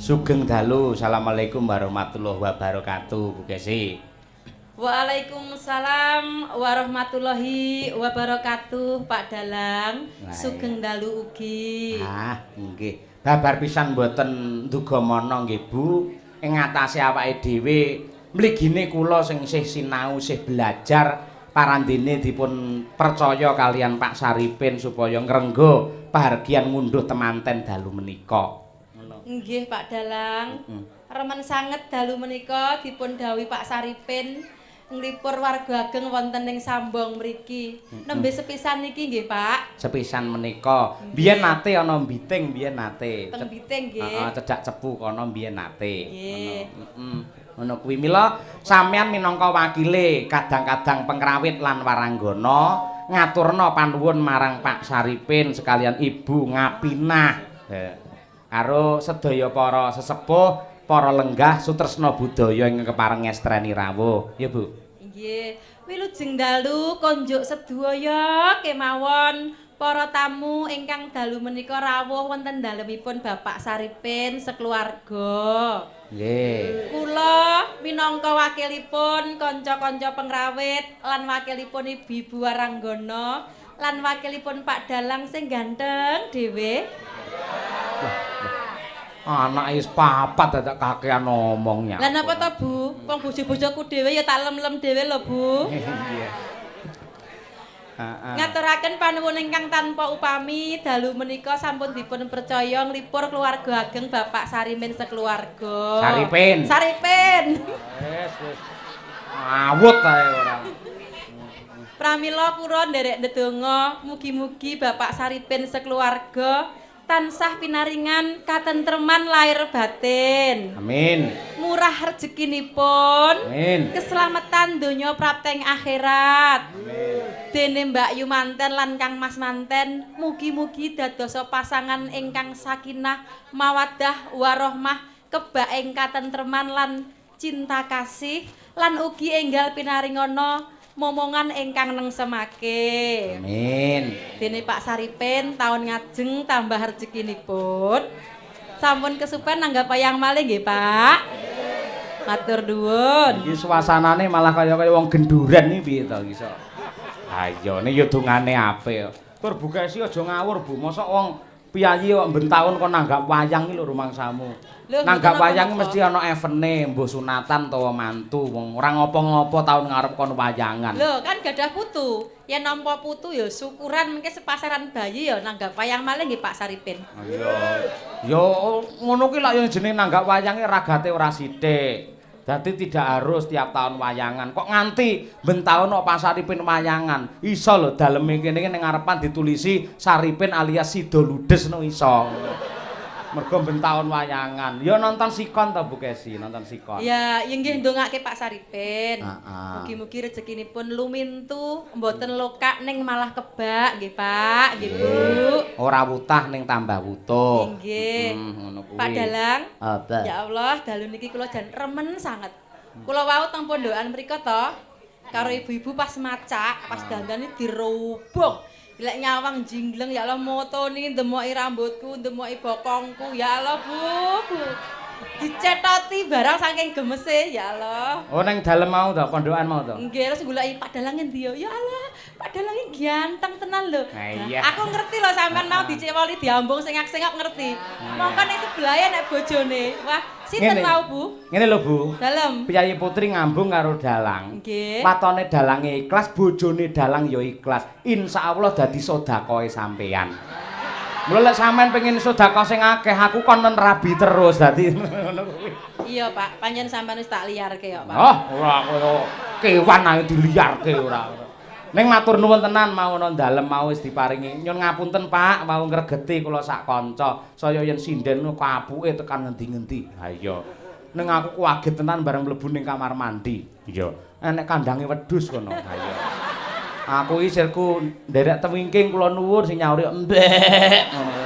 Sugeng dalu. Assalamualaikum warahmatullahi wabarakatuh, Bu Kesi. Waalaikumsalam warahmatullahi wabarakatuh, Pak Dalang. Sugeng dalu ugi. Ah, nggih. Babar pisan mboten ndhugamana nggih, Bu. Ing ngatasé awake dhewe mligine kula sing isih sinau, isih belajar parandene dipun percaya kalian Pak Saripin supaya ngrengga pahargyan ngunduh temanten dalu menika. Nggih, Pak Dalang. Remen sanget dalu menika dipun dawuhi Pak Saripin nglipur warga ageng wonten ing Sambong mriki. Nembe sepisan niki nggih, Pak. Sepisan menika. Biyen nate ana Mbiting, biyen nate. Teng Biting nggih. Heeh, cedhak cepu kono biyen nate. Nggih. Ngono kuwi mila sampeyan minangka wakile kadang-kadang pengrawit lan waranggana ngaturna panuwun marang Pak Saripin sekalian Ibu Ngapinah. Karo sedaya para sesepuh, para lenggah sutresna budaya ing kepareng ngestreni rawuh. Ya, Bu. Nggih. Wilujeng dalu konjuk sedaya kemawon para tamu ingkang dalu menika rawuh wonten dalemipun Bapak Saripin sekeluarga. Nggih. Kula minangka wakilipun kanca-kanca pengrawit lan wakilipun ibu-ibu waranggana lan wakilipun Pak Dalang sing ganteng dhewe. Anak wis papat dadak kakean ngomongnya. Lah napa to, Bu? Wong bojo-bojoku dhewe ya tak lem-lem dhewe lho, Bu. Iya. Ngaturaken panuwun ingkang tanpa upami dalu menika sampun dipun percaya nglipur keluarga ageng Bapak Saripin sekeluarga. Saripin. Saripin. Wis. Awut ae ora. Pramila kula nderek ndedonga mugi-mugi Bapak Saripin sekeluarga tansah pinaringan katentreman lahir batin. Amin. Murah rezekinipun. Amin. Keselamatan donya prapteng akhirat. Amin. Dene Mbak Yu manten lan Kang Mas manten mugi-mugi dadosa pasangan ingkang sakinah mawaddah warahmah kebak ing katentreman lan cinta kasih lan ugi enggal pinaringana momongan ingkang nengsemake. Amin. Dene Pak Saripin taun ngajeng tambah rezekinipun. Sampun kesupen nanggap wayang malih nggih, Pak. Matur nuwun. Iki suasanane malah kaya wong genduren iki piye to iso. Ha iya ne ya dongane apik. Tur Bu Kesi aja ngawur, Bu. Mosok wong piyayi kok ben taun kok nanggap wayang iki lho rumangsamu. Nanggap wayang mesti ana evene, mbuh sunatan utawa mantu. Wong ora ngopo-ngopo taun ngarep kon wayangan. Lho, kan gadah putu. Yen nampa putu ya syukuran mengke sepasaran bayi ya nanggap wayang malih nggih Pak Saripin. Iya. Ya ngono ki lak yo jeneng nanggap wayange ragate ora sithik. Dadi tidak harus tiap tahun wayangan. Kok nganti ben taun kok Pak Saripin wayangan. Iso lho daleme kene ning ngarepan ditulisi Saripin alias Sida Ludes no iso. Mergo ben taun wayangan. Ya nonton sikon to Bu Kesi, nonton sikon. Ya, inggih ndongake Pak Saripin. Heeh. Mugi-mugi rezekinipun lumintu, mboten lokak ning malah kebak nggih Pak, nggih Bu. Ora wutah ning tambah wutuh. Nggih. Ngono kuwi. Pak Dalang. Apa? Ya Allah, dalu niki kula jan remen sanget. Kula wau teng pondokan mriko to, karo ibu-ibu pas macak, pas dandane dirubung. Lek nyawang jingleng ya Allah motoni ndemoki rambutku, ndemoki bokongku. Ya Allah, Bu. Dicetoti barang saking gemese, ya Allah. Oh ning dalem mau to, pondokan mau to. Nggih, terus goleki Pak Dalang endi yo? Ya Allah, Pak Dalang iki ganteng tenan lho. Nah, iya. Aku ngerti lho sampean mau dicewoli diambung sengak-sengok ngerti. Mongko nek sebelahe nek bojone. Wah, sinten mau, Bu? Ngene lho, Bu. Dalem. Piyayi putri ngambung karo dalang. Nggih. Watone dalange ikhlas, bojone dalang ya ikhlas. Insyaallah dadi sedekahe sampean. Mula lek sampean pengen sedekah sing akeh, aku kon rabi terus dadi ngono kuwi. Iya, Pak. Panjen sampean wis tak liarke ya, Pak. Oh, ora kaya kewan ae diliarke ora. Ning matur nuwun tenan mau ana dalem mau wis diparingi. Nyun ngapunten, Pak, mau ngregeti kula sak kanca. Saya yen sinden kapuke tekan ngendi-ngendi. Ha iya. Ning aku kaget tenan bareng mlebu ning kamar mandi. Iya. Enek kandange wedhus kono. Ha iya. Aku iki sirku nderek tewingking kula nuwun sing nyauri mbek ngono.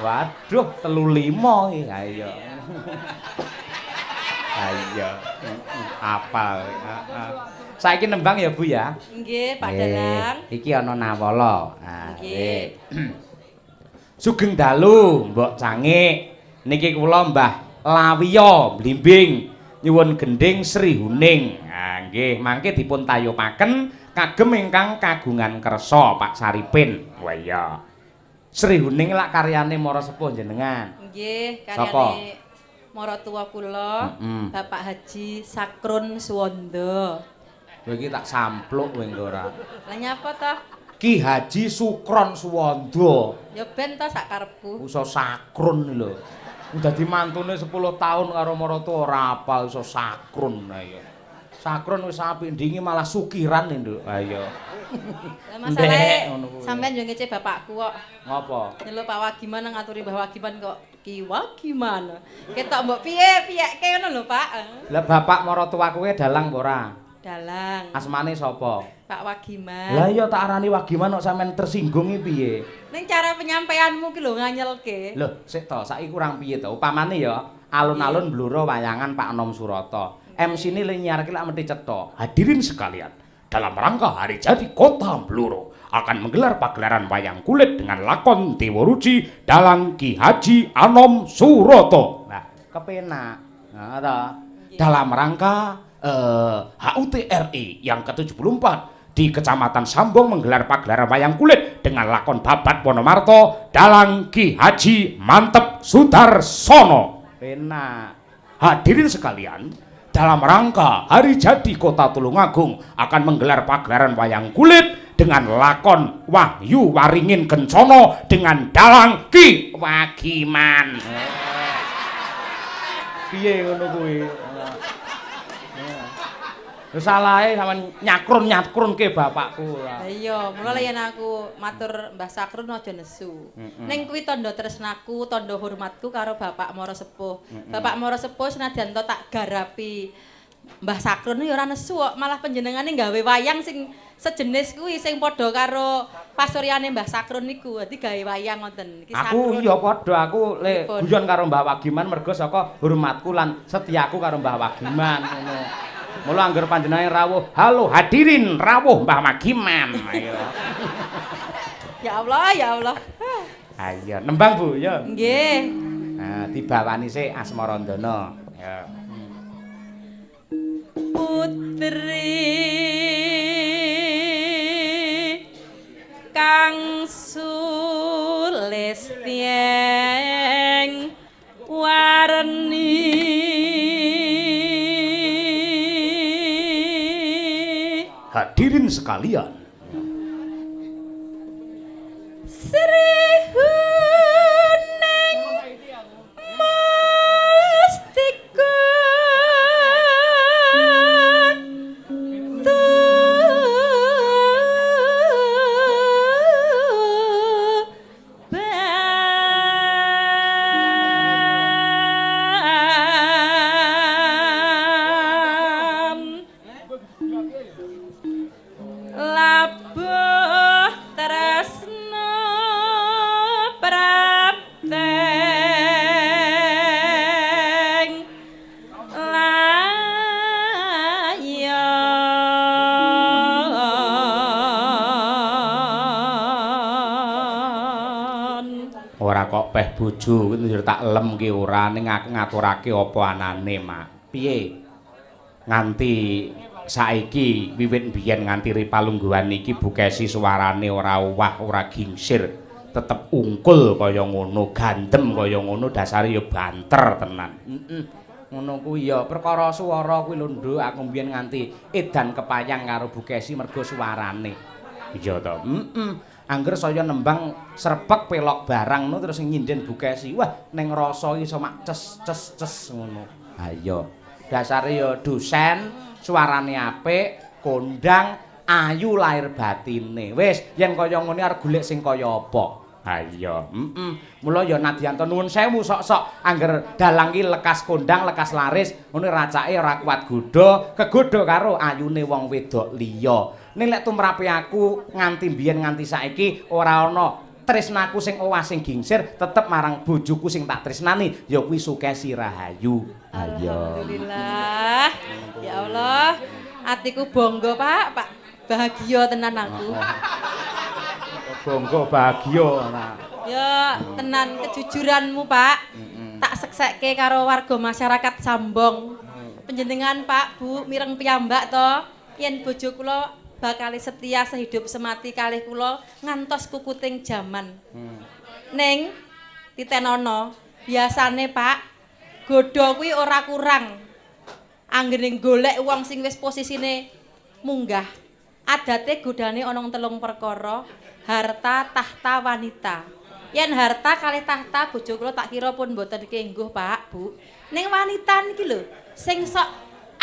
Waduh, 35 iki. Ha iya. Ha iya. Apal. Heeh. Saiki nembang ya Bu ya. Nggih, Pak Dalang. Iki ana nawala. Ah, Nggih. Sugeng dalu, Mbok Cangik. Niki kula Mbah Lawiya blimbing nyuwun gending Sri Huning. Nah, nggih, mangke dipun tayupaken kagem ingkang kagungan kersa Pak Saripin. Wah iya. Sri Huning lak karyane Mara Sepuh jenengan. Nggih, Sapa? karyane Maratuwa kula, Bapak Haji Sakrun Suwanda. Kowe iki tak sampluk kowe engko ora. Lah nyapa to? Ki Haji Sukron Suwanda. Ya ben to sak karepku. Iso sakrun lho. Dadi mantune 10 tahun karo Maratuwa ora apal iso sakrun. Ayo. Sakrun wis apik ndingi malah sukiran Nduk. Ayo. Lah masalahe sampean yo ngece bapakku kok. Ngopo? Nyeluk Pak Wagiman ngaturi Mbah Wagiman kok Ki Wagiman. Ketok mbok piye-piyeke ngono lho, Pak. Lah bapak Maratuwa kuwi dalang apa ora? Dalang. Asmane sapa? Pak Wagiman. Lah iya tak arani Wagiman kok sampean tersinggung iki piye? Ning cara penyampaianmu ki lho nganyelke. Lho, sik to, saiki kurang piye to? Upamane ya alun-alun Bluro wayangan Pak Nom Surata. MC-ne le nyiarke lak mesti cetha. Hadirin sekalian, dalam rangka hari jadi Kota Bluro akan menggelar pagelaran wayang kulit dengan lakon Dewa Ruci dalang Ki Haji Anom Surata. Nah, kepenak. Nah, ta. Dalam rangka HUT RI yang ke-74 di Kecamatan Sambong menggelar pagelaran wayang kulit dengan lakon Babat Wonomarto dalang Ki Haji Mantep Sudarsono. Enak. Hadirin sekalian, dalam rangka hari jadi Kota Tulungagung akan menggelar pagelaran wayang kulit dengan lakon Wahyu Waringin Kencono dengan dalang Ki Wagiman. Piye ngono kuwi? Wis salahe sampean nyakrun-nyakrunke bapakku ora. Lah iya, mula yen aku matur Mbah Sakrun aja nesu. Ning kuwi tandha tresnaku, tandha hormatku karo Bapak Mara Sepuh. Bapak Mara Sepuh senajan to tak garapi Mbah Sakrun ya ora nesu kok, malah panjenengane gawe wayang sing sejenis kuwi sing padha karo pasuryane Mbah Sakrun niku. Dadi gawe wayang ngoten. Iki Aku iya padha aku le guyon karo Mbah Wagiman mergo saka hormatku lan setiaku karo Mbah Wagiman ngono. Mula angger panjenengan rawuh, halo hadirin rawuh Mbah Wagiman. Ayo. Ya Allah, ya Allah. Ayo, nembang Bu, ya. Nggih. Nah, dibawani sik Asmarandana. Ya. Putri kang sulestyeng warni Hadirin sekalian, Sri Huning Mustika labuh tresna prapteng layan. ora kok peh bojo kuwi tak lem ki ora ning aku ngaturake apa anane, Mak. Piye? Nganti saiki wiwit biyen nganti ripalungguhan iki Bukesi suarane ora wah, ora gingsir, tetep ungkul kaya ngono, gandem kaya ngono, dasare ya banter tenan. Ngono kuwi ya perkara swara kuwi lho Nduk, aku biyen nganti edan kepayang karo Bukesi mergo suarane. Iya to. Angger saya nembang srepek pelok barang ngono terus nyinden Bukesi. Wah, ning rasa iso mak ces ngono. Ha iya. Dasare ya dosen, suarane apik, kondang, ayu lahir batine. Wis, yen kaya ngene arep golek sing kaya apa? Ha iya. Mula ya Nadianto nuwun sewu sok-sok angger dalang ki lekas kondang, lekas laris, ngene racake ora kuat godha, kegodha karo ayune wong wedok liya. Ning lek tumrape aku nganti biyen nganti saiki ora ana tresnaku sing owah sing gingsir, tetep marang bojoku sing tak tresnani ya kuwi Sukesi Rahayu. Alhamdulillah. Ya Allah, atiku bangga, Pak. Bahagia tenan aku. Bangga bahagia. Ya, tenan kejujuranmu, Pak. tak seksekke karo warga masyarakat Sambong. Panjenengan Pak Bu mireng piyambak to yen bojo kula bakal setia sehidup semati kalih kula ngantos kukuting jaman. Ning titenono biasane Pak godho kuwi ora kurang. Anggene golek wong sing wis posisine munggah. Adate godane ana telung perkara, harta, tahta, wanita. Yen harta kalih tahta bojo kula tak kira pun mboten kengguh Pak, Bu. Ning wanita niki lho sing sok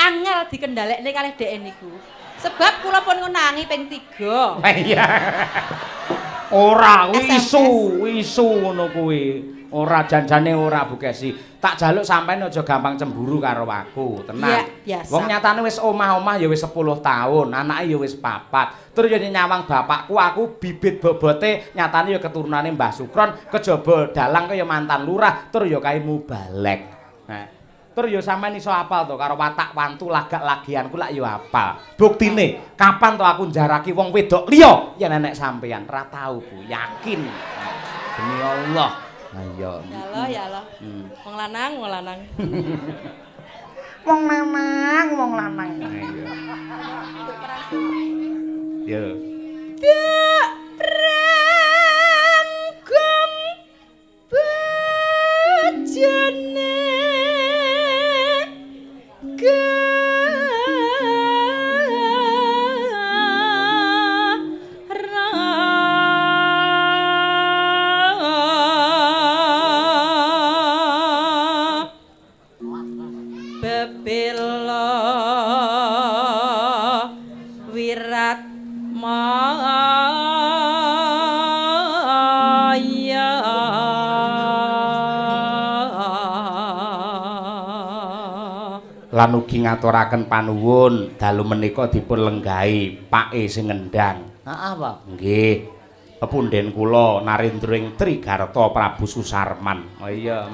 angel dikendhalekne kalih dhek niku. Sebab kula pun ngenangi ping 3. Iya. Ora isu ngono kuwi. Ora janjane ora Bu Kesi. Tak jaluk sampean aja gampang cemburu karo aku, tenang. Ya, biasa. Wong nyatane wis omah-omah ya wis 10 tahun, anake ya wis 4. Terus ya nyawang bapakku, aku bibit bobote nyatane ya keturunane Mbah Sukron, kejaba dalang kaya mantan lurah, terus ya kae mubalek. Nah, terus ya sampean iso apal to karo watak wantu lagak lagianku lak ya apal. Buktine, kapan to aku njaraki wong wedok liya yen enek sampean? Ra tau Bu, yakin. Demi Allah. Ayo. Ya Allah. Wong lanang. Wong lanang. Ayo. Yo. Tak prangkum bajane lan ugi ngaturaken panuwun dalu menika dipun lenggahi Pake sing ngendhang. Heeh, Pak. Nggih. Pepunden kula Narendra Trigarta Prabu Susarman. Oh iya,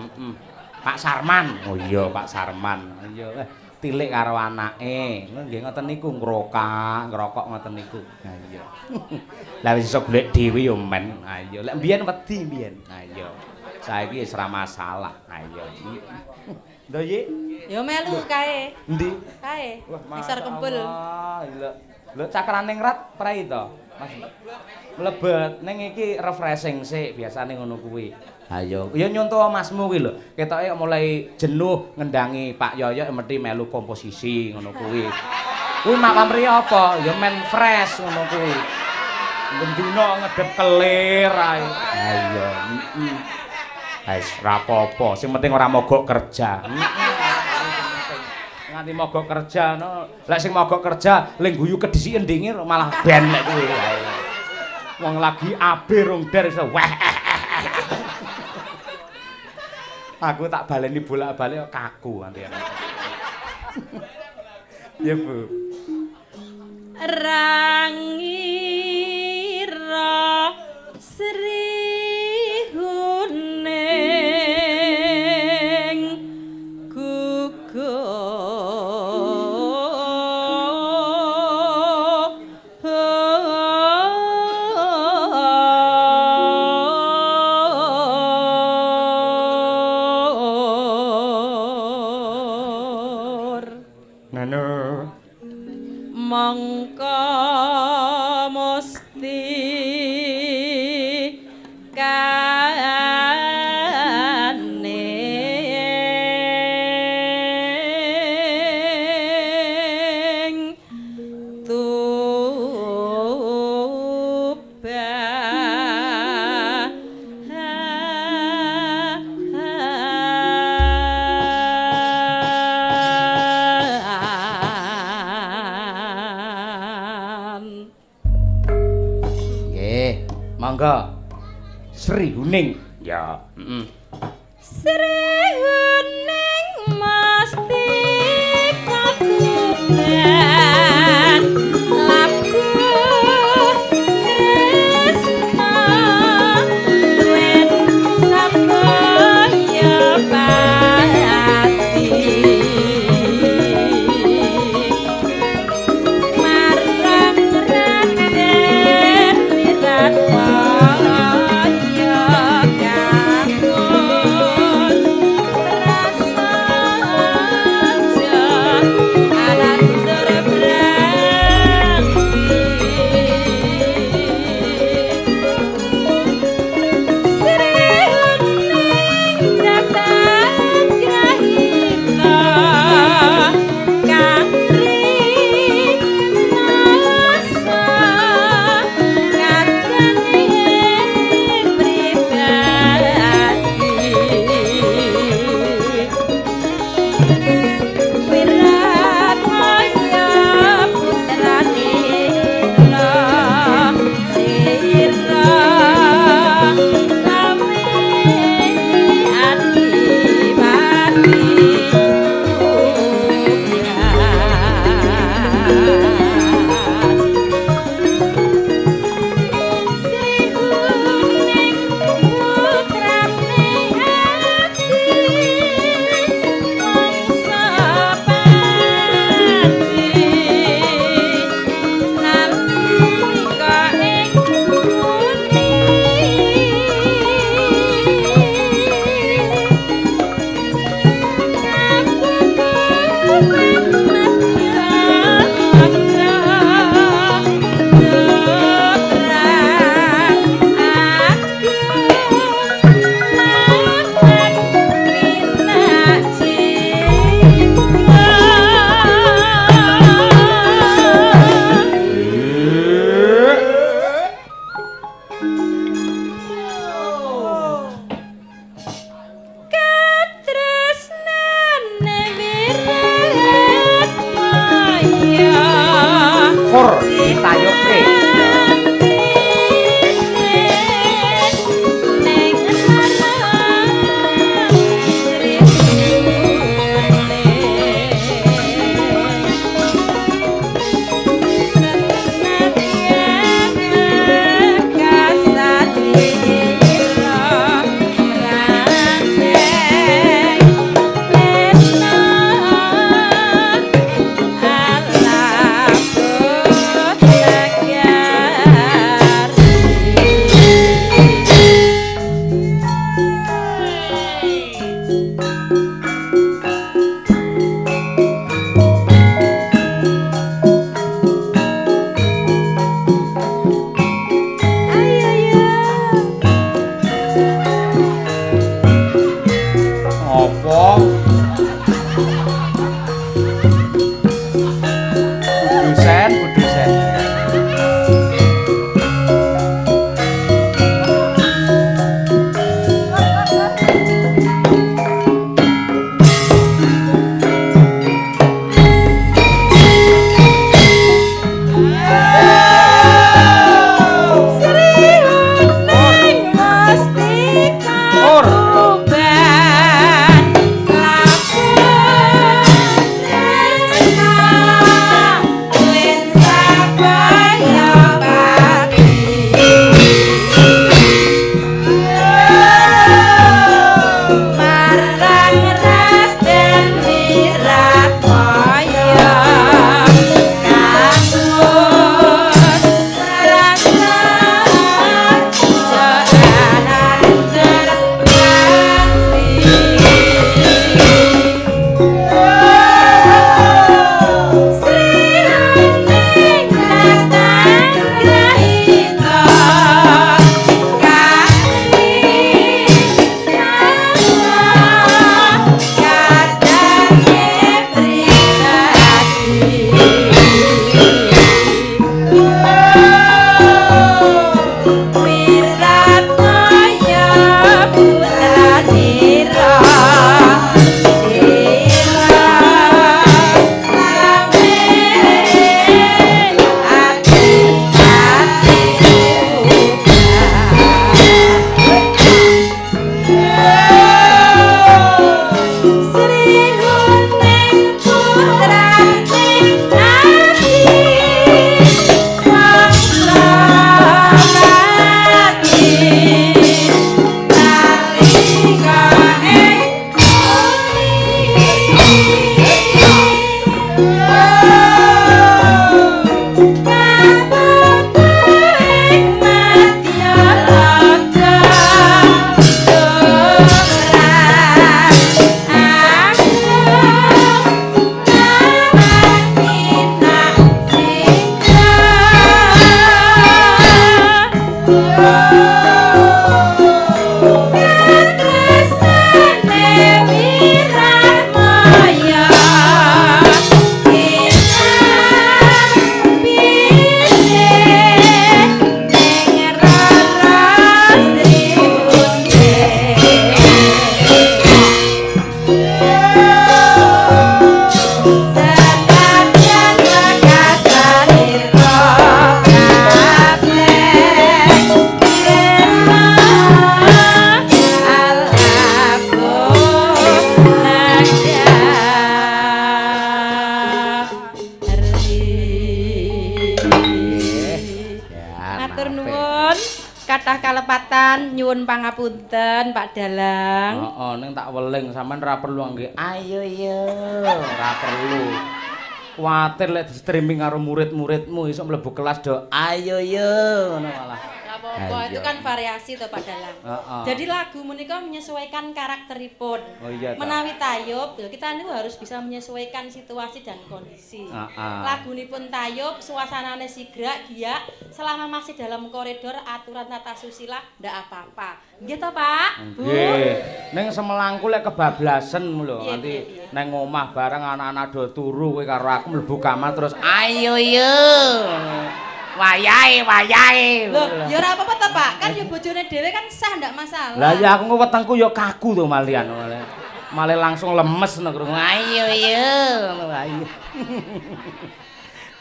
Pak Sarman. Oh iya, Pak Sarman. Iya, tilik karo anake. Nggih ngoten niku ngrokok ngoten niku. Ha iya. Lah wis iso golek dhewe ya men. Ha iya, lek mbiyen wedi mbiyen. Ha iya. Saiki wis ora masalah. Ha iya. Lho Yi. Ya melu kae. Endi? Kae. Wah, Isor kempul. Lho cakrane ngrat prei to. Mas. Mlebet ning iki refreshing sik biasane ngono kuwi. Ha yo. Ya nyontoh Masmu kuwi lho. Ketoke mulai jenuh ngendangi Pak Yoyo mesti melu komposisi ngono kuwi. Kuwi mak pamrih apa? Ya men fresh ngono kuwi. Bendina ngedep kelir ae. Ha iya. Wis ra apa-apa, sing penting ora mogok kerja. Nganti mogok kerja no. Lek sing mogok kerja ling guyu kedisi endinge malah ben lek kuwi. Wong lagi abe rong der iso weh. Aku tak baleni bolak-balik kaku nanti. Ya Bu. Rangira Sri Sri Huning. Ya, Sri Huning mesti kakuben laku tresna wen sapaya pati marang Raden Wiratwa kalepatan nyuwun pangapunten Pak Dalang. Heeh, ning tak weling sampean ora perlu nggih. Ayo yo, ora perlu. Kuwatir lek di streaming karo murid-muridmu iso mlebu kelas do. Ayo yo, ngono malah. Apa itu kan variasi to Pak Dalang. Jadi lagu menika menyesuaikan karakteripun. Oh iya. Menawi tayub, kita niku harus bisa menyesuaikan situasi dan kondisi. Lagunipun tayub, suasanane sigrak, giyak, selama masih dalam koridor aturan tata susila ndak apa-apa. Nggih to, Pak? Bu. Nggih. Ning Semelangku lek kebablasen lho, nanti nang omah bareng anak-anak do turu kowe karo aku mlebu kamar terus ayo yo. Wayahe. Loh, ya ora apa-apa to, Pak. Kan ya bojone dhewe kan sah ndak masalah. Lah ya aku wetengku ya kaku to malian. Malah langsung lemes nek krungu. Ayo yo, ngono ae.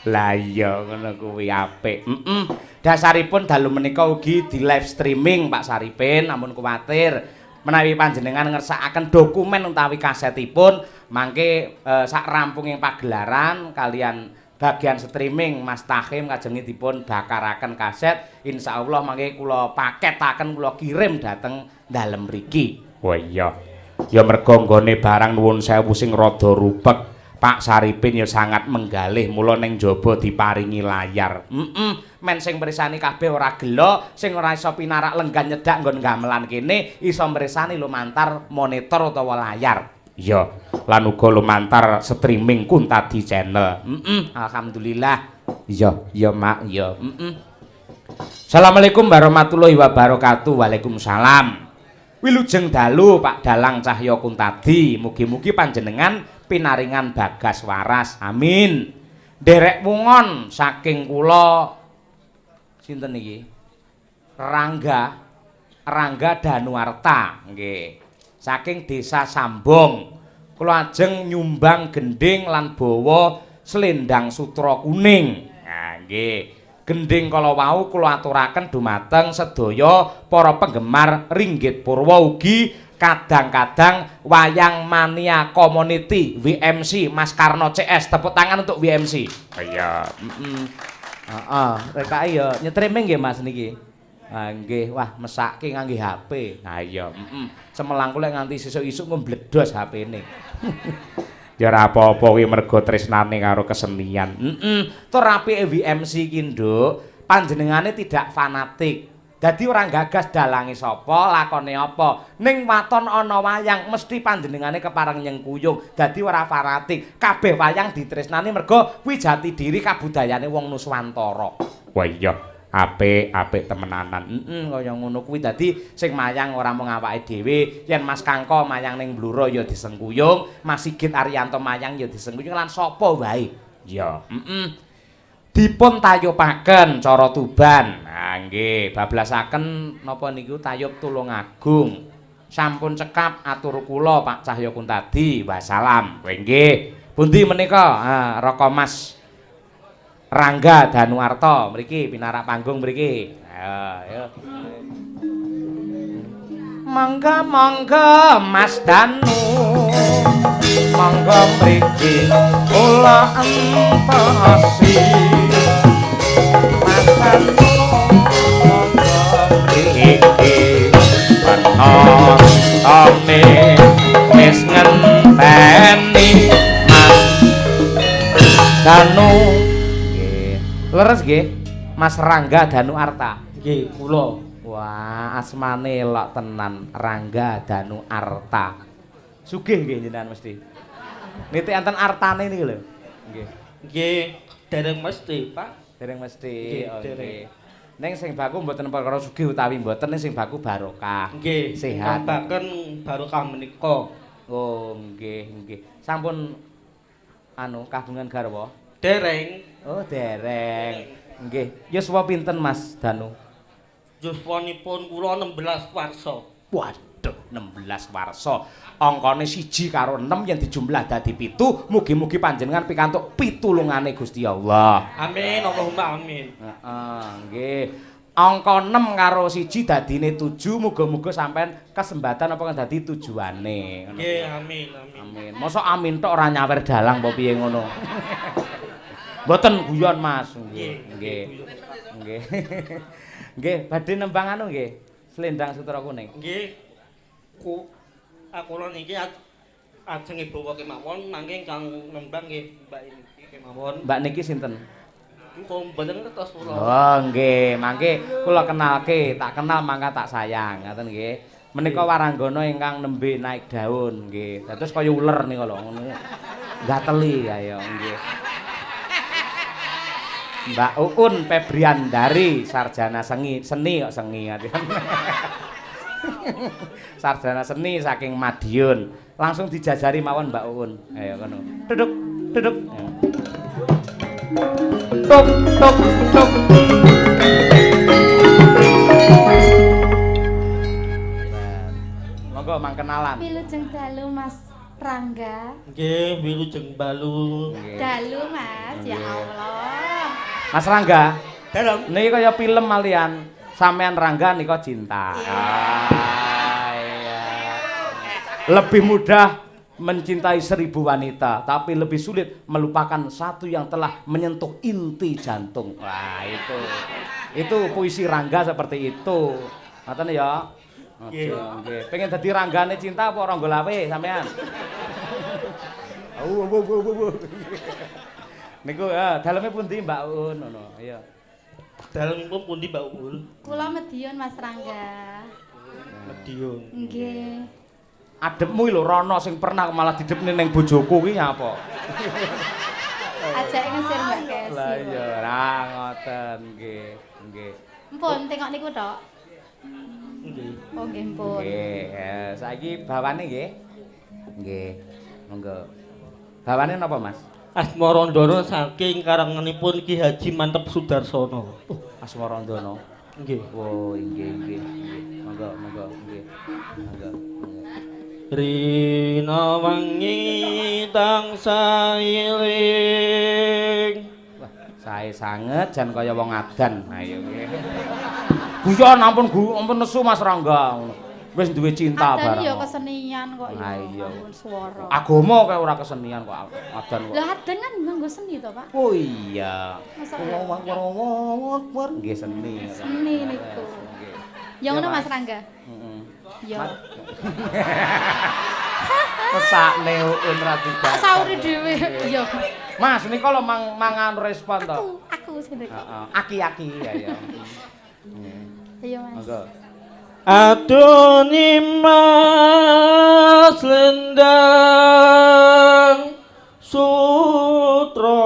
Lah iya ngono kuwi apik. Dasaripun dalu menika ugi di live streaming Pak Saripin, ampun kuwatir. Menawi panjenengan ngersakaken dokumen utawi kasetipun, mangke sak rampunging pagelaran kalian bagian streaming Mas Tahim kajengipun bakaraken kaset insyaallah mangke kula paketaken kula kirim dhateng dalem mriki. Oh iya. Ya mergo nggone barang nuwun sewu sing rada rupek. Pak Saripin ya sangat menggalih mula ning jaba diparingi layar. Men sing mresani kabeh ora gelo, sing ora iso pinarak lenggan nyedak nggon gamelan kene iso mresani lumantar monitor utawa layar. Iya, lan uga lumantar streaming Kuntadi channel. Alhamdulillah. Iya, Mak, iya. Assalamualaikum warahmatullahi wabarakatuh. Waalaikumsalam. Wilujeng dalu Pak Dalang Cahya Kuntadi, mugi-mugi panjenengan pinaringan bagas waras. Amin. Derek wungon saking kula sinten iki? Rangga Danuarta, nggih. Saking desa Sambong kula ajeng nyumbang gending lan bawa slendang sutra kuning. Nah nggih, gending kala wau kula aturaken dumateng sedaya para penggemar Ringgit Purwa ugi kadang-kadang Wayang Mania Community WMC Mas Karno CS. Tepuk tangan untuk WMC. Iya, rek ya nyetriming nggih Mas niki. Nggih, wah mesake ngangge HP. Nah iya, Semelangku lek nganti sesuk-isuk mbledos HP-ne. Ya ora apa-apa kuwi mergo tresnane karo kesenian. Tur apike WMC ki, Nduk, panjenengane tidak fanatik. Dadi ora gagas dalange sapa, lakone apa. Ning waton ana wayang mesti panjenengane kepareng nyengkuyung. Dadi ora fanatik. Kabeh wayang ditresnani mergo kuwi jati diri kabudayane wong Nuswantara. Wah iya. Apik temenanan. Kaya ngono kuwi dadi sing mayang ora mung awake dhewe, yen Mas Kangko mayang ning Bluro ya disengkuyung, Mas Sigit Ariyanto mayang ya disengkuyung lan sapa wae. Ya, dipun tayupaken cara Tuban. Nah nggih, bablasaken napa niku tayub Tulungagung. Sampun cekap atur kula Pak Cahya Kuntadi. Wassalam. Nggih. Pundi menika? Raka Mas Rangga Danuarta mriki pinarak panggung mriki. Ayo. Mangga Mas Danu. Mangga mriki kula entosi. Mas Danu mangga mriki penonton wis ngenteni Mas Danu. Leres nggih, Mas Rangga Danuarta. Nggih, kula. Wah, asmane elok tenan, Rangga Danuarta. Sugih nggih jenengan mesti. Nitik enten artane niku lho. Nggih. Nggih, dereng mesti, Pak. Dereng mesti. Nggih. Ning sing baku mboten perkara sugih utawi mboten, ning sing baku barokah. Nggih, sehat. Tambaken barokah menika. Oh, nggih. Sampun kagungan garwa? Dereng. Oh, dereng. Nggih. Yuswa pinten Mas Danu? Yuswanipun kula 16 warsa. Waduh, 16 warsa. Angkane 1 karo 6 yen dijumlah dadi 7, mugi-mugi panjenengan pikantuk pitulungane Gusti Allah. Amin, Allahumma amin. Heeh, nggih. Angka 6 karo 1 dadine 7, muga-muga sampean kesempatan apa dadi tujuane. Nggih, amin. Amin. Mosok amin tok ora nyawer dalang apa piye ngono. Mboten guyon Mas. Nggih. Nggih, badhe nembang anu nggih. Slendang Sutra Kuning. Nggih. Aku niki ajeng ibu kemawon mangke kang nembang nggih Mbak niki kemawon. Mbak niki sinten? Kok mboten ngertos kula. Oh, nggih, mangke kula kenalke, tak kenal mangka tak sayang, ngoten nggih. Menika waranggana ingkang nembe naik daun nggih. Dados kaya uler nika lho ngono. Gateli kaya nggih. Mbak Uun Febriandari sarjana seni kok seni. Sarjana seni saking Madiun. Langsung dijajari mawon Mbak Uun. Ayo ngono. Duduk, duduk. Tuk tuk tuk. Monggo mang kenalan. Wilujeng dalu Mas Rangga. Nggih, wilujeng balu. Dalu Mas, ya Allah. Mas Rangga. Dalem. Niki kaya film malian. Sampean Rangga nika cinta. Iya. Lebih mudah mencintai 1000 wanita, tapi lebih sulit melupakan satu yang telah menyentuh inti jantung. Wah, itu. Itu puisi Rangga seperti itu. Ngoten ya. Nggih. Pengen dadi ranggane cinta apa ora nggolawe sampean? Niku daleme pundi Mbak Un ngono. Iya. Dalemipun pundi Mbak Ul? Kula Medion Mas Rangga. Medion. Nggih. Adepmu lho rono sing pernah malah didepne ning bojoku kuwi apa? Ajake ngesir Mbak Kesi. Lah iya, nah ngoten nggih, nggih. Mpun tengok niku tok. Nggih. Oh nggih mpun. Nggih, saiki bawane nggih. Nggih. Monggo. Bawane napa, Mas? Asmarandana saking karanganipun Ki Haji Mantep Sudarsono. Asmarandana. Nggih. Oh, nggih, nggih, nggih. Monggo, monggo, nggih. Monggo. Rina wengi tansah eling. Wah, sae sanget jan kaya wong adan. Ayo nggih. Guyon ampun ampun nesu Mas Rangga. Wis duwe cinta Adan bareng. ya kesenian kok ya. Ah, iya. Ampun swara. Agama kayak ora kesenian kok adan kok. Lah adan kan nganggo seni to, Pak? Oh iya. Masa Nggih seni. Seni niku. Nggih. Ya ngono Mas Rangga. Heeh. Ya. Mesakne un ra Tak dibaca. sauri dhewe. Ya. Mas nika lho mangan respon to. Aku sing Heeh. Aki-aki ya ya. Ayo Mas. Monggo. Adoni mas lendang sutra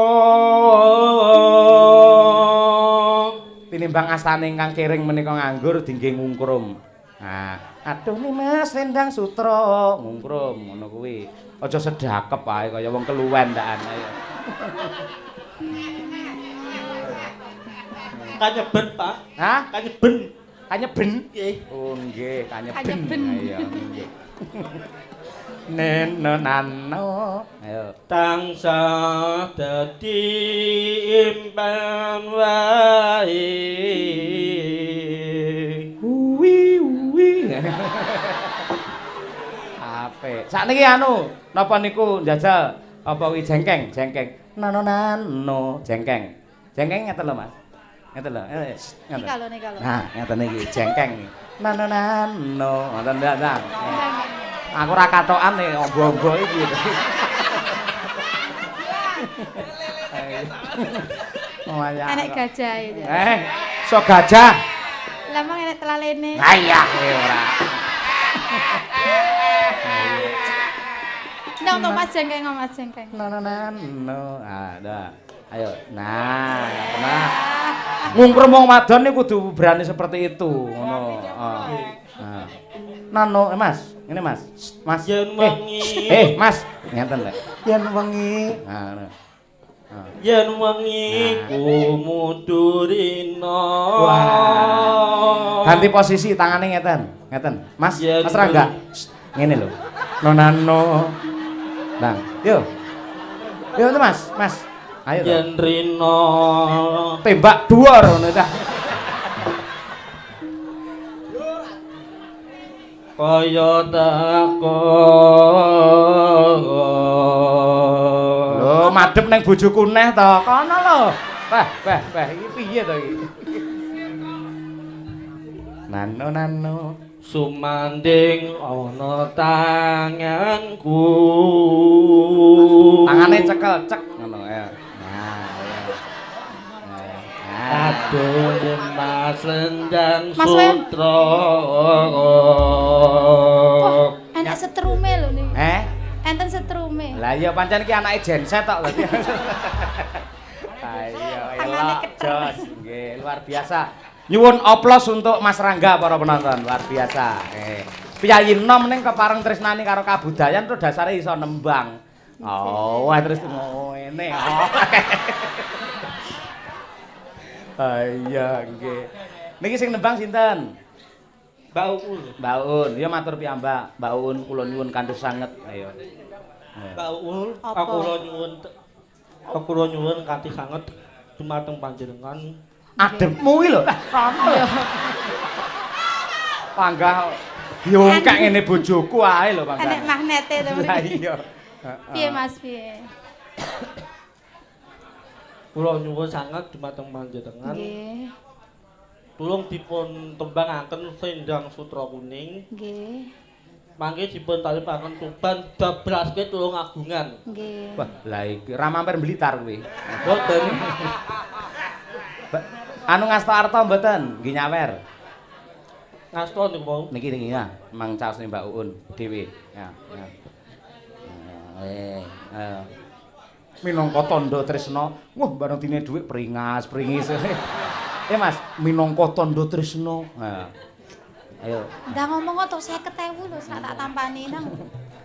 Tinimbang astane ingkang kering menika nganggur dinggih ngungkrum. Nah, aduh nih Mas Lendang Sutra ngungkrum ngono kuwi. Aja sedakep ae kaya wong keluwen ndakan ayo. kanyeben Pak. Hah? Kanyeben. Kanyeben? Nggih. Oh nggih, kanyeben. Kanyeben. Ayo nggih. Nenenano. Ayo. Tansah dadi impan wae. Uwi. Apik. Sakniki anu, napa niku njajal apa kuwi jengkeng? Nano jengkeng. Jengkeng ngeten lho Mas. Ngeten lho. Ngeten. Nika lho. Nah, ngeten iki jengkeng iki. Nano. Ngoten ndak. Aku ora katokan nih ombo-ombo iki. Enek gajah itu. So gajah. Lah mong enek telalene. Ha iya ora. Ndak untuk Mas Jengkeng, Mas Jengkeng. No. Ada. Ayo. Nah. Ngungkrum wong wadon niku kudu berani seperti itu, ngono. Nah. Nano, Mas. Ini Mas. Mas. Yen wengi. Mas. Ngenten lho. Yen wengi. Nah. Yen wengi kumudurina. Wah. Ganti posisi tangane ngeten. Mas, Mas Rangga. Ngene lho. Nonano. Nah, yo. Yo tuh Mas. Ayo. Yen rina Tembak dhuwur ngono ta. kaya takon. Lho, madhep ning bojoku neh to. Kono lho. Wah, iki piye to iki? Nano. Sumanding ana tanganku. Tangane cekel cek ngono ya. Nah, ya. Aduh Mas Lendang Mas Wen. Sutra. Wah, enak setrume lho nih. Enten setrume. Lah iya pancen iki anake Genset tok dadi. Ayo, elok jos. Nggih, luar biasa. Nyuwun oplos untuk Mas Rangga para penonton, luar biasa. Piyayi nom ning kepareng tresnani karo kabudayan terus dasare iso nembang. Oh, terus ngene. Iya, nggih. Niki sing nembang sinten? Mbak Uun. Mbak Uun, ya matur piyambak. Mbak Uun kula nyuwun kanthi sanget. Ayo. Mbak Uun, Apa? aku kula nyuwun kanthi sanget dumateng panjenengan. Ademmu iki lho. Panggah diungkak ngene bojoku ae lho Panggah. Enek magnete to. Lah iya. Piye Mas piye? Kula nyuwun sanget dumateng panjenengan. Nggih. Tulung dipun tembangaken Sendang Sutra Kuning. Nggih. Mangke dipun talipaken Tuban dabraske tulung agungan. Nggih. Wah, lah iki ra mampir Blitar kuwi. Boten. Anu ngasta arta mboten? Nggih nyawer. Ngasta niku. Niki ya, Mang caosne Mbak Uun dhewe. Ya. Minangka tandha tresna. Wah, bareng dine dhuwit pringis. Mas, minangka tandha tresna. Nah. Ayo. Ndang ngomong kok 50.000 lho sak tak tampani nang.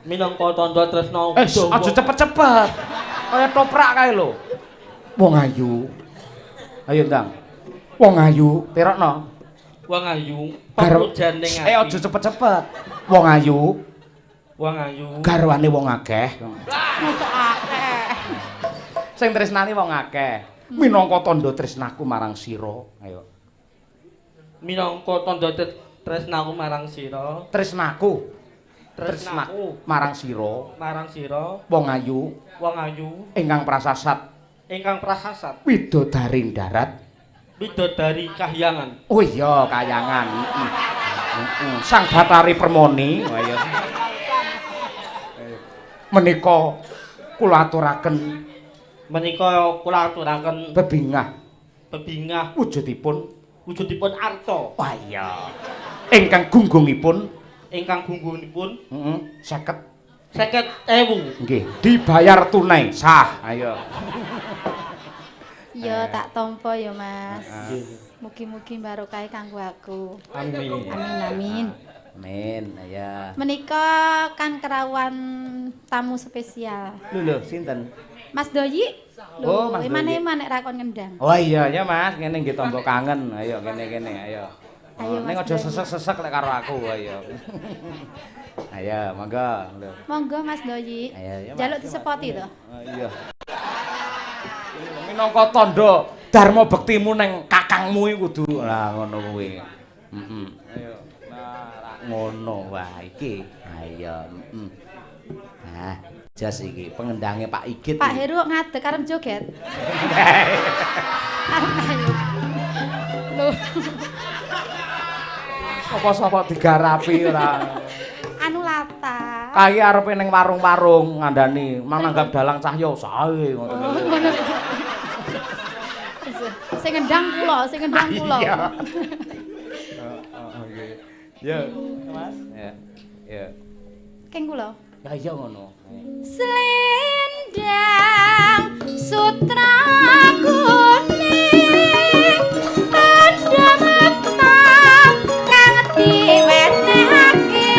Minangka tandha tresna. Aja cepet-cepet. Kaya toprak kae lho. Wong ayu. Ayo, Ndang. Wong ayu, terokno. Wong ayu, Garo pamujane ati. aja cepet-cepet. Wong ayu, Wong ayu. garwane wong akeh. Mosok akeh. Sing tresnani wong akeh. Minangka tandha tresnaku marang sira. Ayo. Minangka tandha tresnaku marang sira. Tresnaku Tresnaku marang sira. marang sira. Wong ayu Wong ayu ingkang prasasat ingkang prahasat. widodari darat. Widodari kahyangan. Oh iya, kayangan. Sang Batari Permoni. Oh iya. Menika kula aturaken Menika kula aturaken bebingah bebingah wujudipun. wujudipun arta. Wah iya. Ingkang gunggungipun Ingkang gunggunipun 50.000. nggih, dibayar tunai. Sah. Ayo. Ya tak tampa ya Mas. Nggih. Mugi-mugi barokah kanggo aku. Amin. Amin. Amin. Ayo. Menika kan kerawan tamu spesial. Lho sinten? Mas Doyi. Oh, Mas Doyi. Eman-eman nek rakon ngendang. Oh iya ya Mas, ngene nggih tambah kangen. Ayo kene ayo. Ayo, Ning Mas aja Doyi. sesek-sesek lek karo aku ayo. Ayo, monggo. Lho. Monggo Mas Doyi. Ayo, ya, Mas. Jaluk disepoti to. Oh iya. Minangka tandha dharma bektimu ning kakangmu iki kudu lah ngono kuwi. Ayo. Nah, ngono wah iki. Ayo, Nah, jas iki pengendange Pak Igit. Pak Heru ngadeg arep joget. Lho, Apa sapa digarapi ora? anu lata. Kae arepe ning warung-warung ngandani mananggap dalang cahya sae ngono. Sing ngendang kula. Iya. Nggih. Ya, Mas. Ya. Keng kula. Ya iya ngono. Selendang sutra kuning pada mata kang diwenehake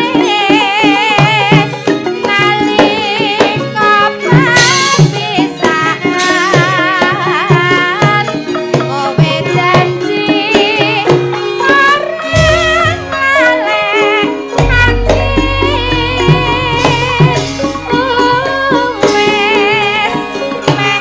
nalika papisahan kowe janji marang malih ati wis meh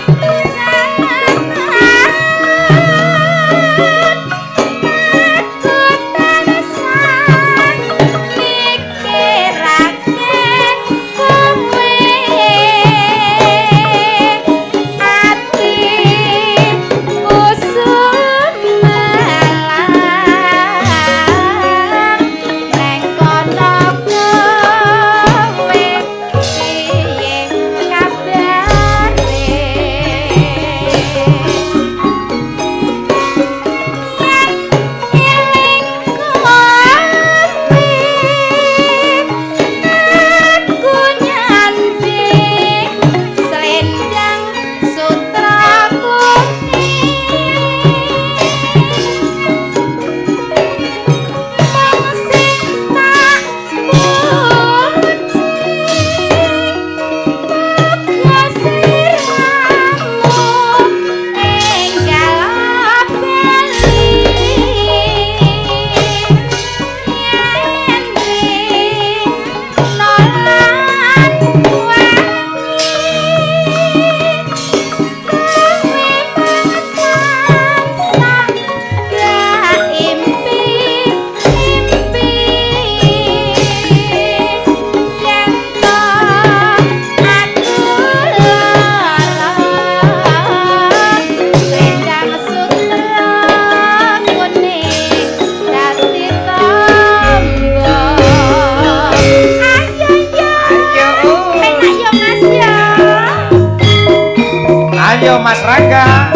Ayo Mas Rangga.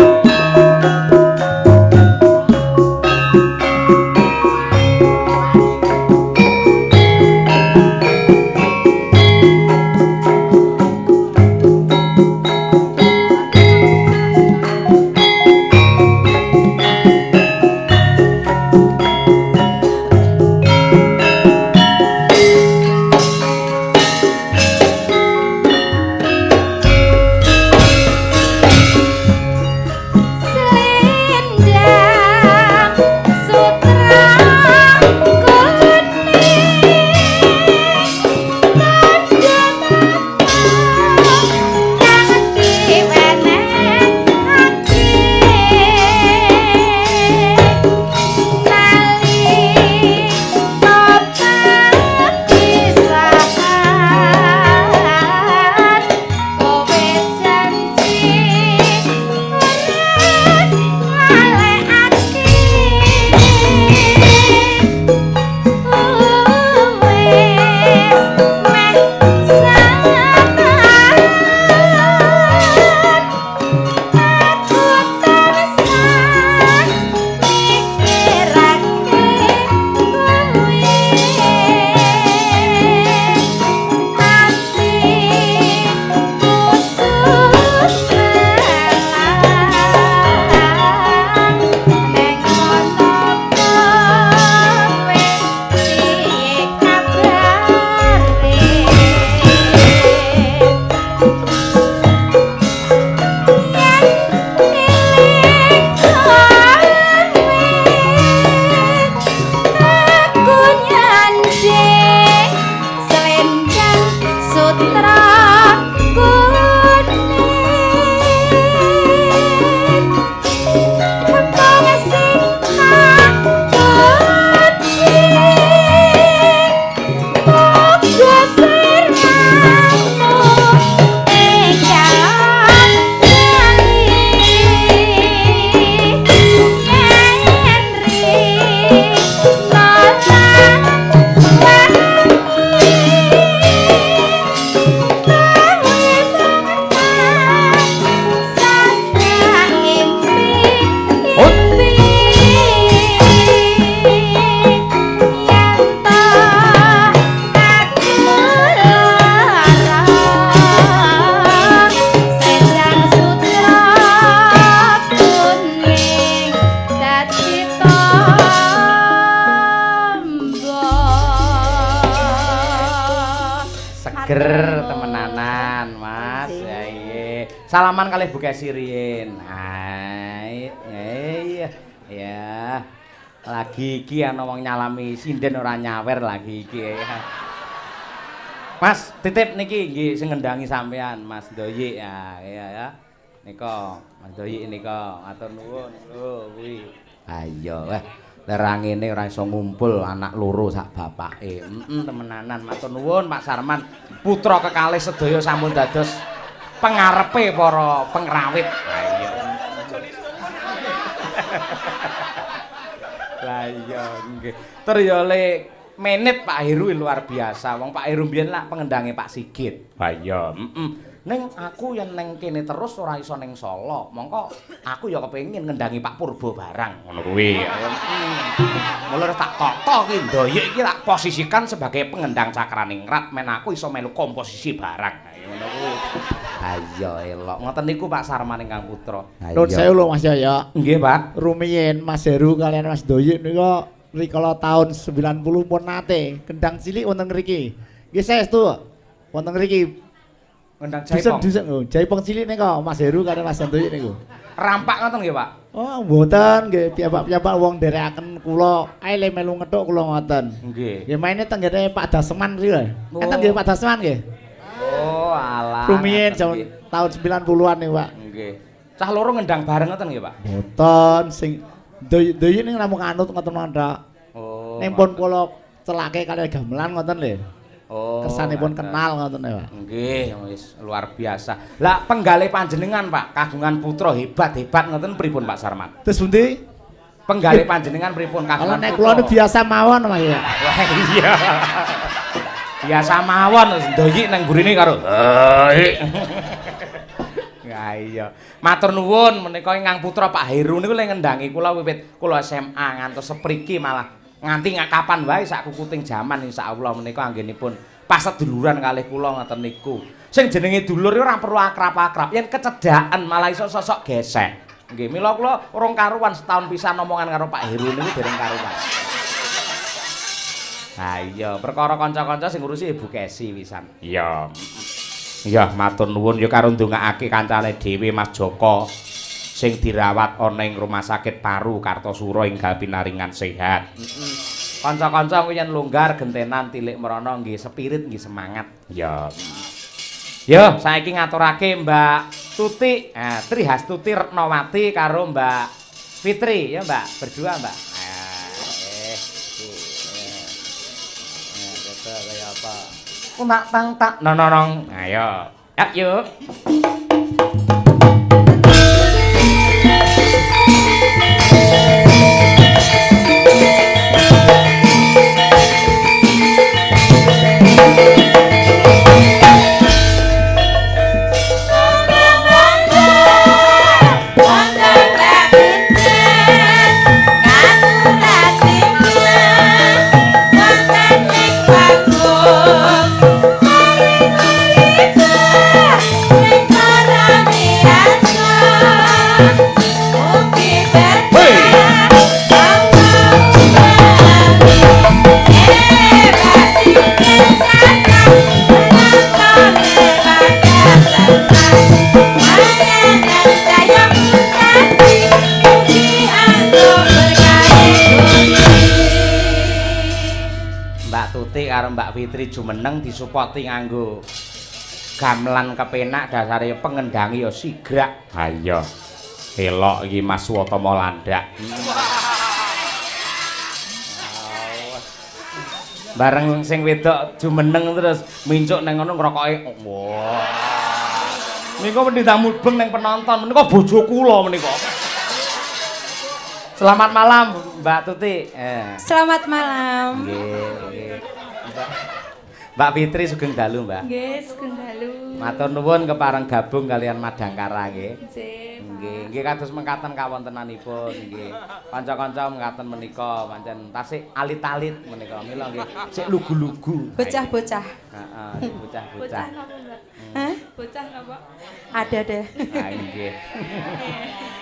Seger temenanan Mas. Ya iya. Salaman kalih Bu Kesirin. Hai. Iya. Ya. Lagi iki ana wong nyalami sinden ora nyawer lagi iki. Mas, titip niki nggih sing ngendangi sampean Mas Doyik ya. Iya ya. Nika Mas Doyik nika matur nuwun lho kuwi. Ayo weh. Lerang ini ora iso ngumpul anak loro sak bapake. Temenanan matur nuwun Pak Sarman. Putra kekalih sedaya sampun dados pengarepe para pengrawit. Ayo. Lah iya nggih. Tur ya le menit Pak Heru luar biasa. Wong Pak Heru mbiyen lak pengendange Pak Sigit. Ha iya. Ning aku yen ning kene terus ora iso ning Solo. Mongko aku ya kepengin ngendangi Pak Purbo barang. Ngono kuwi. Mulane tak toto ki Doyik iki tak posisikan sebagai pengendang Cakraningrat men aku iso melu komposisi barang. Ngono kuwi. Ha iya elok. Ngoten niku Pak Sarman ingkang putra. Nuwun sewu lho Mas Yoyo. Nggih, Pak. Rumiyin Mas Heru kalian Mas Doyik nika rikala tahun 90 pun nate kendang cilik wonten mriki. Nggih saestu wonten mriki. Ngendang jaipong. Dusun jaipong cilik nika Mas Heru kalian Mas Doyik niku. Rampak ngoten nggih, Pak? Oh, mboten nggih piyambak-piyambak wong nderekaken kula ae le melu ngethuk kula ngoten. Nggih. Nggih maine tenggene Pak Daseman riyo. Enten nggih Pak Daseman nggih. Oh, alah. Rumiyin tahun 90-an niku, Pak. Nggih. Cah loro ngendang bareng ngoten nggih, Pak? Mboten sing Doyik ning namung anut ngoten mantha. Oh. Ning pun kula celake kali gamelan ngoten lho. Oh. Kesanipun kenal ngoten ya, Pak. Nggih, wis luar biasa. Lah penggalih panjenengan, Pak, kagungan putra hebat-hebat ngoten pripun Pak Sarman? Terus pundi? Penggalih panjenengan pripun kagungan Kalau nek putra? kula biasa mawon, Mas ya. Wah, iya. Biasa mawon Doyik nang burine karo. Ya iya. Matur nuwun menika Ingkang Putra Pak Heru niku le ngendangi kula wiwit kula SMA ngantos sepriki malah nganti kapan wae sak kukuting jaman insyaallah menika anggenipun paseduluran kalih kula ngoten niku. Sing jenenge dulur iku ora perlu akrab-akrab, yen kecedhaken malah iso sosok gesek. Nggih, mila kula urung karuan setahun pisan omongan karo Pak Heru niku dereng karuan. Ha iya, perkara kanca-kanca sing ngurusi Ibu Kesi pisan. Iya. Iya, matur nuwun ya karo ndongaake kancane dhewe Mas Joko sing dirawat ana ing Rumah Sakit Paru Kartosuro enggal pinaringan sehat. Kanca-kanca kuwi yen longgar gentenan tilik mrana nggih spirit nggih semangat. Ya. Yo, saiki ngaturake Mbak Tuti, Tri Hastuti Retnawati karo Mbak Fitri ya Mbak, berdua Mbak. Kayak apa? Tak tang tak nonong. Ayo. Yuk. Karo Mbak Fitri jumeneng disupoti nganggo gamelan kepenak dasare pengendangi ya sigrak. Ha iya. Elok iki Mas Watama Landak. Bareng sing wedok jumeneng terus mincuk nang ngono ngrokoke. Wah. Menika pendhita mubeng ning penonton, menika bojo kula menika. Selamat malam Mbak Tuti. Selamat malam. Nggih. Mbak Fitri sugeng dalu, Mbak. Nggih, sugeng dalu. Matur nuwun kepareng gabung kalian Madangkara nggih. Nggih. Nggih, kados mengkaten kawontenanipun nggih. Kanca-kanca mengkaten menika pancen tasih alit-alit menika. Mila nggih, sik lugu-lugu. Bocah-bocah. Heeh, bocah-bocah. Bocah napa, Mbak? Hah? Bocah napa? Ada deh. Ha nggih.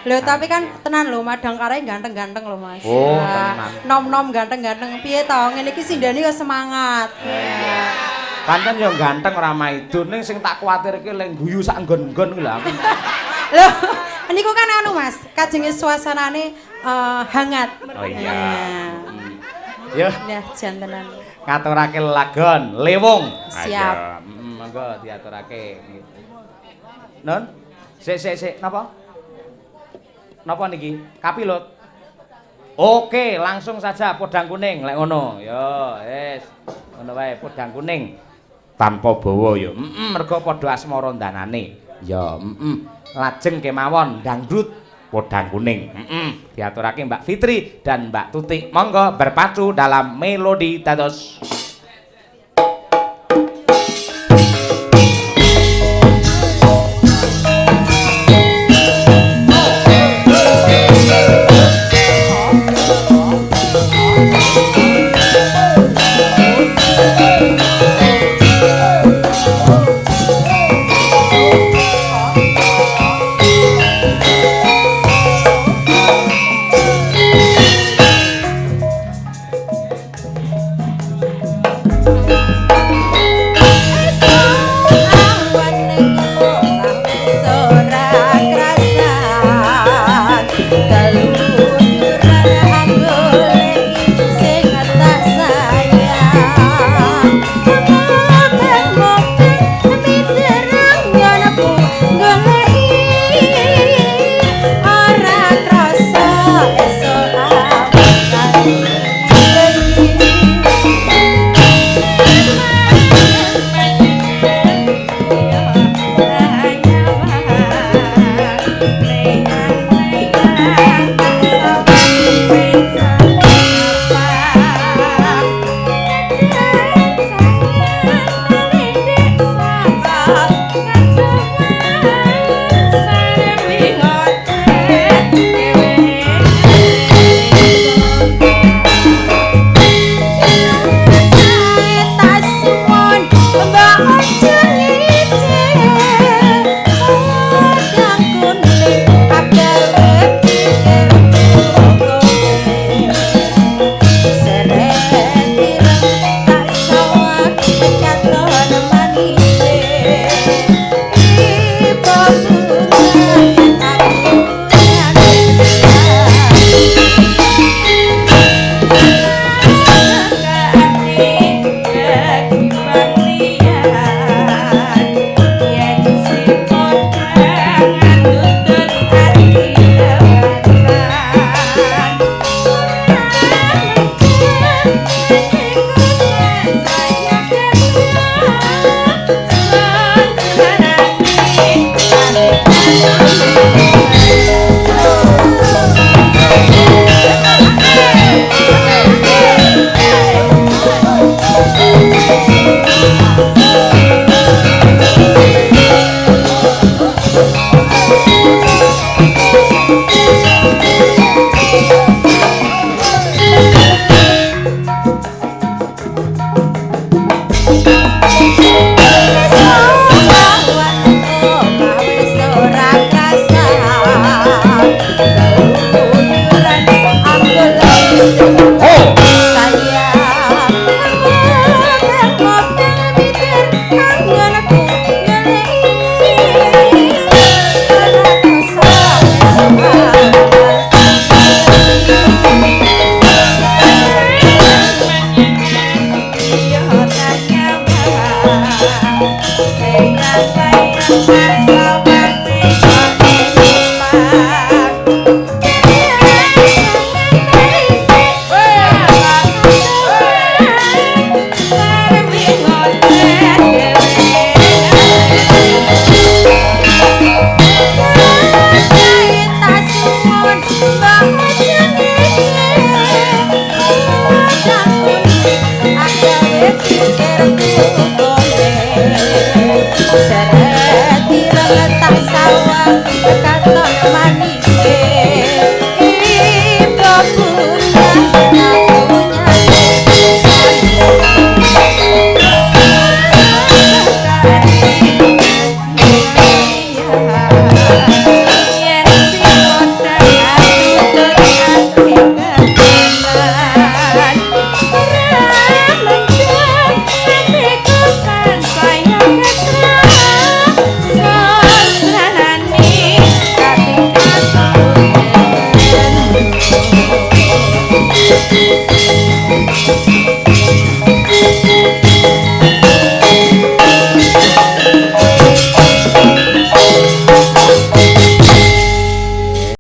Lho tapi kan tenan lho Madangkara ganteng-ganteng lho Mas. Oh, tenan. Nom-nom ganteng-ganteng. Piye to? Ngene iki sindane ya semangat. Pancen yo ganteng ora maidun ning sing tak kuwatirke lek guyu sak nggon-nggon kuwi lho. Lho, niku kan anu Mas, kajenge suasanane hangat. Oh iya. Yo, Nah, jantenan. ngaturake lagon lewung. Siap. Monggo diaturake. Non? Sik, napa? Napa niki? Kapilut. Oke, langsung saja podang kuning lek ngono. Yo, wis. Ngono wae podang kuning. Tanpa bawa yo. Mergo padha asmara danane. Ya, lajeng kemawon dangdut podang kuning. Diaturake Mbak Fitri dan Mbak Tuti. Monggo berpacu dalam melodi dados